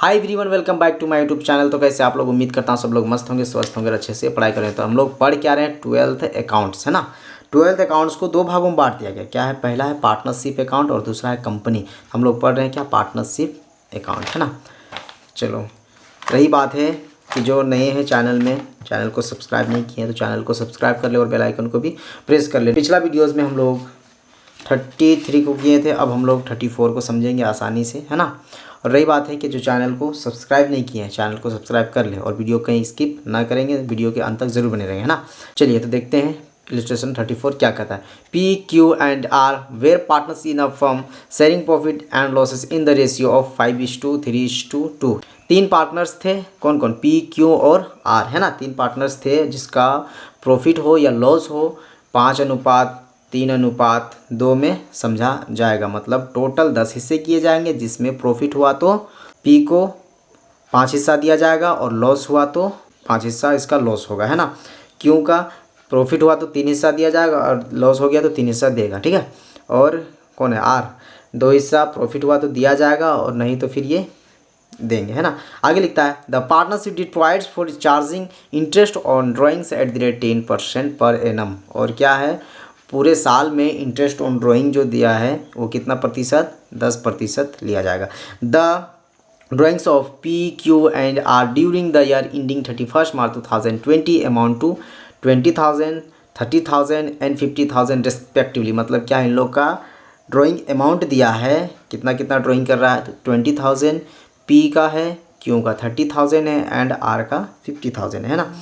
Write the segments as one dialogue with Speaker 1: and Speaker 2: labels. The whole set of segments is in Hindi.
Speaker 1: Hi everyone, welcome back to my YouTube channel. तो कैसे आप लोग, उम्मीद करता हूँ सब लोग मस्त होंगे, स्वस्थ होंगे, अच्छे से पढ़ाई करें। तो हम लोग पढ़ क्या रहे हैं, 12th अकाउंट्स है ना। 12th अकाउंट्स को दो भागों में बांट दिया गया। क्या है, पहला है पार्टनरशिप अकाउंट और दूसरा है कंपनी। हम लोग पढ़ रहे हैं क्या, पार्टनरशिप अकाउंट है ना। चलो, रही बात है कि जो नए हैं चैनल में, चैनल को सब्सक्राइब नहीं किए हैं तो चैनल को सब्सक्राइब कर ले और बेल आइकन को भी प्रेस कर ले। पिछला वीडियोज़ में हम लोग 33 को किए थे, अब हम लोग 34 को समझेंगे आसानी से, है ना। और रही बात है कि जो चैनल को सब्सक्राइब नहीं किए हैं, चैनल को सब्सक्राइब कर ले और वीडियो कहीं स्किप ना करेंगे, वीडियो के अंत तक जरूर बने रहेंगे, है ना। चलिए तो देखते हैं इलस्ट्रेशन 34 क्या कहता है। P Q and R were partners in a firm sharing profit and losses in the ratio of 5:3:2। तीन पार्टनर्स थे, कौन कौन, पी क्यू और आर, है ना। तीन पार्टनर्स थे जिसका प्रॉफिट हो या लॉस हो 5:3:2 में समझा जाएगा। मतलब टोटल 10 हिस्से किए जाएंगे, जिसमें प्रॉफिट हुआ तो पी को 5 हिस्सा दिया जाएगा और लॉस हुआ तो 5 हिस्सा इसका लॉस होगा, है ना। क्यों का प्रॉफिट हुआ तो 3 हिस्सा दिया जाएगा और लॉस हो गया तो 3 हिस्सा देगा, ठीक है। और कौन है, आर, 2 हिस्सा प्रॉफिट हुआ तो दिया जाएगा और नहीं तो फिर ये देंगे, है ना। आगे लिखता है the partnership did provides for charging interest on drawings at the rate 10% per annum. और क्या है, पूरे साल में इंटरेस्ट ऑन ड्राइंग जो दिया है वो कितना प्रतिशत, 10% लिया जाएगा। The drawings of P Q and R during the year ending 31 March 2020 amount to 20,000, 30,000 and 50,000 respectively. मतलब क्या, इन लोग का ड्राइंग अमाउंट दिया है, कितना कितना ड्राइंग कर रहा है, तो 20,000 पी का है, क्यू का 30,000 है एंड आर का 50,000 है ना।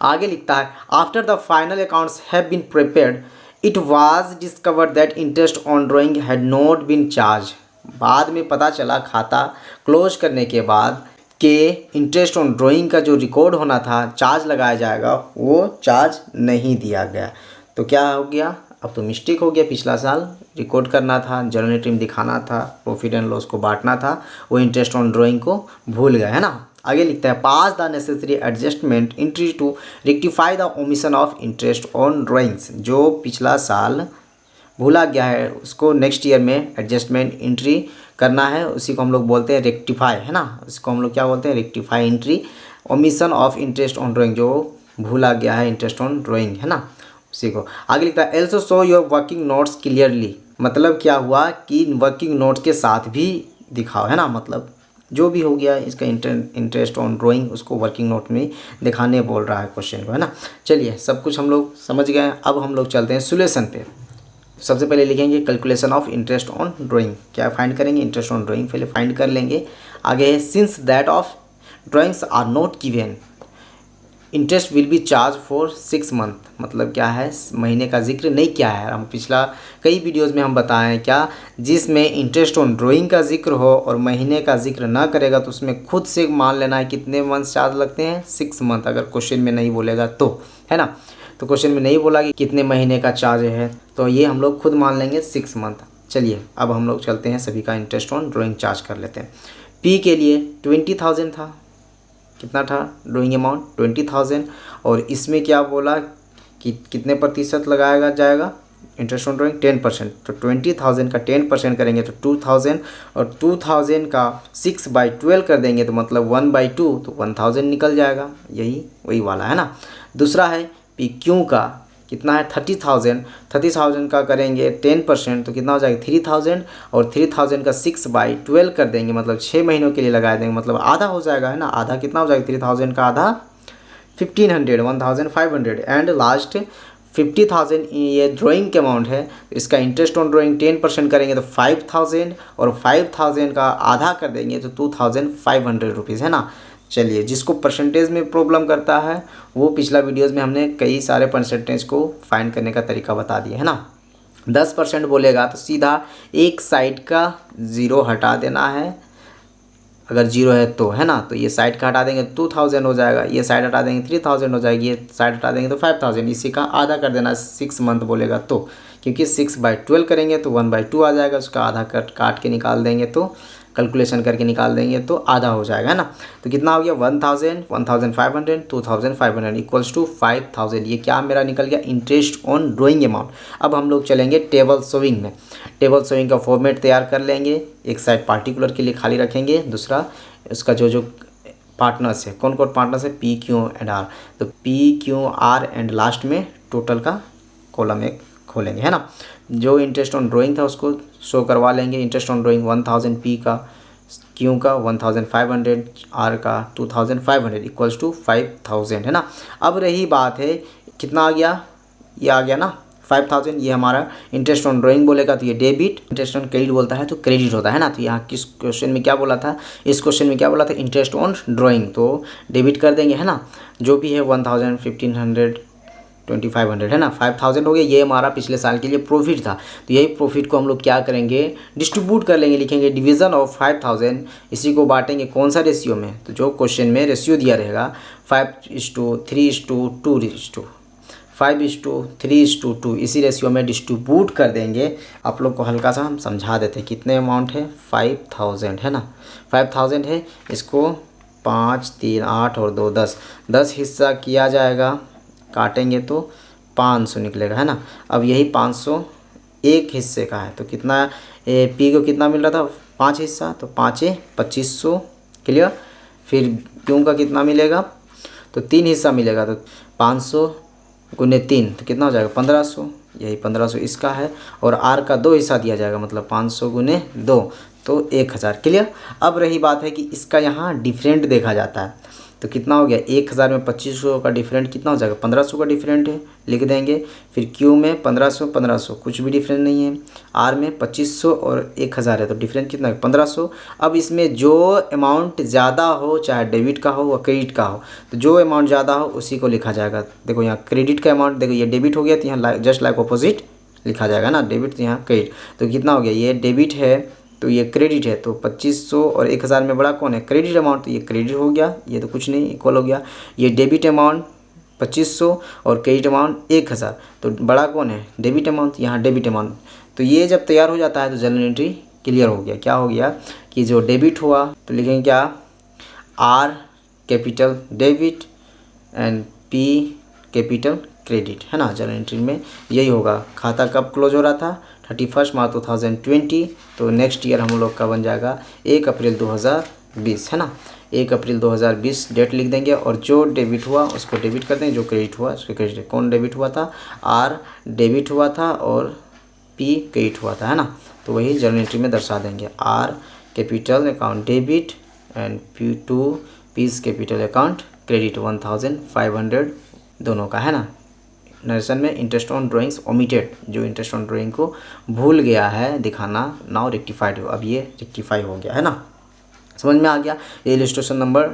Speaker 1: आगे लिखता है after the final accounts have been prepared it was discovered that interest on drawing had not been charge. बाद में पता चला खाता क्लोज करने के बाद कि इंटरेस्ट ऑन ड्राइंग का जो रिकॉर्ड होना था, चार्ज लगाया जाएगा, वो चार्ज नहीं दिया गया। तो क्या हो गया, अब तो मिस्टेक हो गया। पिछला साल रिकॉर्ड करना था, जर्नल एंट्री में दिखाना था, प्रॉफिट एंड लॉस को बांटना था, वो इंटरेस्ट ऑन ड्राइंग को भूल गए, है ना। आगे लिखता है pass the necessary adjustment entry to rectify the omission of interest on drawings. जो पिछला साल भूला गया है उसको नेक्स्ट ईयर में एडजस्टमेंट एंट्री करना है, उसी को हम लोग बोलते हैं रेक्टिफाई, है ना। इसको हम लोग क्या बोलते हैं, rectify entry, omission of interest on drawing, जो भूला गया है इंटरेस्ट ऑन ड्राइंग, है ना, उसी को। आगे लिखता है also show your working notes clearly. मतलब क्या हुआ कि वर्किंग नोट्स के साथ भी दिखाओ, है ना। मतलब जो भी हो गया इसका इंटरेस्ट ऑन ड्राइंग, उसको वर्किंग नोट में दिखाने बोल रहा है क्वेश्चन को, है ना। चलिए, सब कुछ हम लोग समझ गए। अब हम लोग चलते हैं सोल्यूशन पे। सबसे पहले लिखेंगे calculation of interest on drawing. क्या फाइंड करेंगे, इंटरेस्ट ऑन ड्राइंग पहले फाइंड कर लेंगे। आगे है since that of drawings are not given interest will be charge for 6 month. मतलब क्या है, महीने का जिक्र नहीं किया है। हम पिछला कई वीडियोज़ में हम बताएं क्या, जिसमें इंटरेस्ट ऑन ड्राइंग का जिक्र हो और महीने का जिक्र ना करेगा तो उसमें खुद से मान लेना है कितने मंथ चार्ज लगते हैं, 6 मंथ। अगर क्वेश्चन में नहीं बोलेगा तो, है ना। तो क्वेश्चन में नहीं बोला कि कितने महीने का चार्ज है, तो ये हम लोग खुद मान लेंगे 6 मंथ। चलिए, अब हम लोग चलते हैं सभी का इंटरेस्ट ऑन ड्राइंग चार्ज कर लेते हैं। पी के लिए 20,000 था, कितना था ड्राइंग अमाउंट, 20,000। और इसमें क्या बोला कि कितने प्रतिशत लगाया जाएगा इंटरेस्ट ऑन ड्राइंग, 10%। तो 20,000 का 10% करेंगे तो 2,000, और 2,000 का 6/12 कर देंगे तो मतलब 1/2, तो 1,000 निकल जाएगा। यही वही वाला है ना। दूसरा है पी क्यू का, कितना है 30,000। 30,000 का करेंगे 10% तो कितना हो जाएगा 3,000, और 3,000 का 6/12 कर देंगे, मतलब 6 महीनों के लिए लगा देंगे, मतलब आधा हो जाएगा, है ना। आधा कितना हो जाएगा, 3,000 का आधा 1,500, 1,500। एंड लास्ट 50,000 ये ड्राइंग के अमाउंट है। इसका इंटरेस्ट ऑन ड्राइंग 10% करेंगे तो 5,000, और 5,000 का आधा कर देंगे तो 2,500 रुपीज़, है ना। चलिए, जिसको परसेंटेज में प्रॉब्लम करता है वो पिछला वीडियोज़ में हमने कई सारे परसेंटेज को फाइंड करने का तरीका बता दिया, है ना। 10% बोलेगा तो सीधा एक साइड का 0 हटा देना है, अगर 0 है तो, है ना। तो ये साइड का हटा देंगे 2,000 हो जाएगा, ये साइड हटा देंगे 3,000 हो जाएगी, ये साइड हटा देंगे तो 5,000। इसी का आधा कर देना 6 मंथ बोलेगा तो, क्योंकि 6/12 करेंगे तो 1/2 आ जाएगा, उसका आधा काट के निकाल देंगे तो, कैलकुलेशन करके निकाल देंगे तो आधा हो जाएगा, है ना। तो कितना हो गया 1,000, 1,500, 2,500 इक्वल्स टू 5,000। ये क्या मेरा निकल गया, इंटरेस्ट ऑन ड्राइंग अमाउंट। अब हम लोग चलेंगे टेबल शोइंग में। टेबल शोइंग का फॉर्मेट तैयार कर लेंगे। एक साइड पार्टिकुलर के लिए खाली रखेंगे, दूसरा उसका जो जो पार्टनर्स है, कौन कौन पार्टनर्स है, पी क्यू एंड आर। तो P Q R and last में टोटल का कॉलम एक खोलेंगे, है ना। जो इंटरेस्ट ऑन ड्राइंग था उसको शो करवा लेंगे। इंटरेस्ट ऑन ड्राइंग 1000 पी का, क्यू का 1500, आर का 2500 इक्वल्स टू 5000, है ना। अब रही बात है कितना आ गया, ये आ गया ना 5000, ये हमारा इंटरेस्ट ऑन ड्राइंग बोलेगा तो ये डेबिट, इंटरेस्ट ऑन क्रेडिट बोलता है तो क्रेडिट होता है ना। तो यहाँ किस क्वेश्चन में क्या बोला था, इस क्वेश्चन में क्या बोला था, इंटरेस्ट ऑन ड्राइंग, तो डेबिट कर देंगे, है ना। जो भी है 1000, 1500, 2500, है ना, 5000 हो गया। ये हमारा पिछले साल के लिए प्रॉफिट था। तो यही प्रॉफिट को हम लोग क्या करेंगे, डिस्ट्रीब्यूट कर लेंगे, लिखेंगे डिवीज़न ऑफ 5000। इसी को बांटेंगे कौन सा रेशियो में, तो जो क्वेश्चन में रेशियो दिया रहेगा 5:3:2, 5:3:2, इसी रेशियो में डिस्ट्रीब्यूट कर देंगे। आप लोग को हल्का सा हम समझा देते हैं। कितने अमाउंट है, 5000, है ना, 5000 है। इसको 5, 3, 8 और 2, 10 हिस्सा किया जाएगा, काटेंगे तो 500 निकलेगा, है ना। अब यही 500 एक हिस्से का है तो कितना, पी को कितना मिल रहा था, 5 हिस्सा, तो 5 2500, क्लियर। फिर क्यों का कितना मिलेगा, तो 3 हिस्सा मिलेगा, तो 500 गुने 3 तो कितना हो जाएगा 1500, यही 1500 इसका है। और आर का 2 हिस्सा दिया जाएगा, मतलब 500 गुने 2 तो 1000, क्लियर। अब रही बात है कि इसका यहाँ डिफरेंट देखा जाता है, तो कितना हो गया, 1000 में 2500 का डिफरेंट कितना हो जाएगा, 1500 का डिफरेंट है, लिख देंगे। फिर क्यू में 1500 1500 कुछ भी डिफरेंट नहीं है। आर में 2500 और 1000 है तो डिफरेंट कितना है, 1500। अब इसमें जो अमाउंट ज़्यादा हो, चाहे डेबिट का हो या क्रेडिट का हो, तो जो अमाउंट ज़्यादा हो उसी को लिखा जाएगा। देखो यहाँ क्रेडिट का अमाउंट, देखो ये डेबिट हो गया तो यहाँ जस्ट लाइक अपोजिट लिखा जाएगा ना, डेबिट तो यहाँ क्रेडिट। तो कितना हो गया, ये डेबिट है तो ये क्रेडिट है, तो 2500 और 1000 में बड़ा कौन है, क्रेडिट अमाउंट, तो ये क्रेडिट हो गया, ये तो कुछ नहीं, इक्वल हो गया। ये डेबिट अमाउंट 2500 और क्रेडिट अमाउंट 1000, तो बड़ा कौन है, डेबिट अमाउंट, यहाँ डेबिट अमाउंट। तो ये जब तैयार हो जाता है तो जनरल एंट्री क्लियर हो गया। क्या हो गया कि जो डेबिट हुआ तो लिखेंगे क्या, are capital debit and P capital credit, है ना। जनरल एंट्री में यही होगा। खाता कब क्लोज हो रहा था, 31 मार्च 2020, तो नेक्स्ट ईयर हम लोग का बन जाएगा 1 अप्रैल 2020, है ना। 1 अप्रैल 2020 डेट लिख देंगे और जो डेबिट हुआ उसको डेबिट कर देंगे, जो क्रेडिट हुआ उसको क्रेडिट। कौन डेबिट हुआ था, आर डेबिट हुआ था और पी क्रेडिट हुआ था, है ना। तो वही जनरल एंट्री में दर्शा देंगे, are capital account debit and piece capital account credit 1500 दोनों का, है ना। नरेशन में इंटरेस्ट ऑन ड्राइंग्स ओमिटेड, जो इंटरेस्ट ऑन ड्राइंग को भूल गया है दिखाना, नाउ रेक्टिफाइड हो, अब ये रेक्टिफाई हो गया, है ना। समझ में आ गया। ये इलस्ट्रेशन नंबर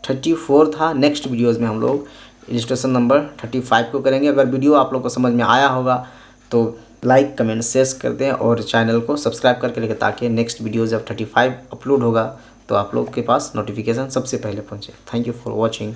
Speaker 1: 34 था। नेक्स्ट वीडियोज़ में हम लोग इलस्ट्रेशन नंबर 35 को करेंगे। अगर वीडियो आप लोग को समझ में आया होगा तो लाइक कमेंट शेयर कर दें और चैनल को सब्सक्राइब करके रखें, ताकि नेक्स्ट वीडियो जब 35 अपलोड होगा तो आप लोग के पास नोटिफिकेशन सबसे पहले पहुँचे। Thank you for watching.